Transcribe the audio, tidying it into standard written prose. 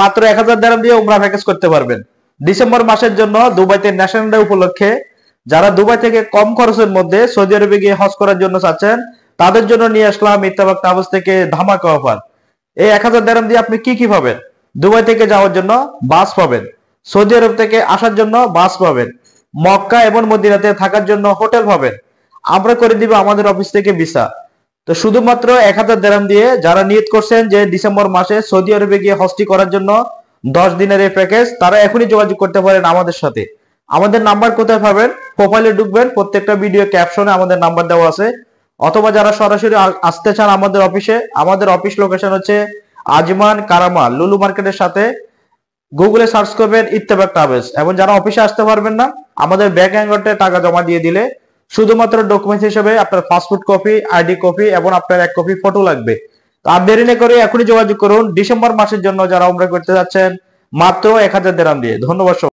মাত্র 1000 দিরহাম দিয়ে উমরা প্যাকেজ করতে পারবেন। ডিসেম্বর মাসের জন্য দুবাইতে ন্যাশনাল ডে উপলক্ষে যারা দুবাই থেকে কম খরচের মধ্যে সৌদি আরবে গিয়ে হজ করার জন্য চাচ্ছেন, তাদের জন্য নিয়ে আসলাম ইত্তেফাক ট্রাভেলস থেকে ধামাকা অফার। এই 1000 দিরহাম দিয়ে আপনি কি কি পাবেন? দুবাই থেকে যাওয়ার জন্য বাস পাবেন, সৌদি আরব থেকে আসার জন্য বাস পাবেন, মক্কা এবং মদিনাতে থাকার জন্য হোটেল পাবেন। আমরা করে দিব আমাদের অফিস থেকে ভিসা। তো শুধুমাত্র 1000 দিরহাম দিয়ে যারা নিয়ত করছেন যে ডিসেম্বর মাসে সৌদি আরবে গিয়ে হজটি করার জন্য 10 দিনের এই প্যাকেজ, তারা এখনই যোগাযোগ করতে পারেন আমাদের সাথে। আমাদের নাম্বার কোথায় পাবেন? প্রোফাইলে ঢুকবেন, প্রত্যেকটা ভিডিও ক্যাপশনে আমাদের নাম্বার দেওয়া আছে। অথবা যারা সরাসরি আসতে চান আমাদের অফিসে, আমাদের অফিস লোকেশন হচ্ছে আজমান কারামা লুলু মার্কেটের সাথে। গুগলে সার্চ করবেন ইত্তেফাক ট্রাভেলস। এবং যারা অফিসে আসতে পারবেন না, আমাদের ব্যাংক অ্যাকাউন্টে টাকা জমা দিয়ে দিলে শুধুমাত্র ডকুমেন্টস হিসেবে আপনার পাসপোর্ট কপি, আইডি কপি এবং আপনার এক কপি ফটো লাগবে। তো আর দেরি না করে এখনই যোগাযোগ করুন ডিসেম্বর মাসের জন্য যারা উমরা করতে যাচ্ছেন মাত্র 1000 দিরহাম দিয়ে। ধন্যবাদ।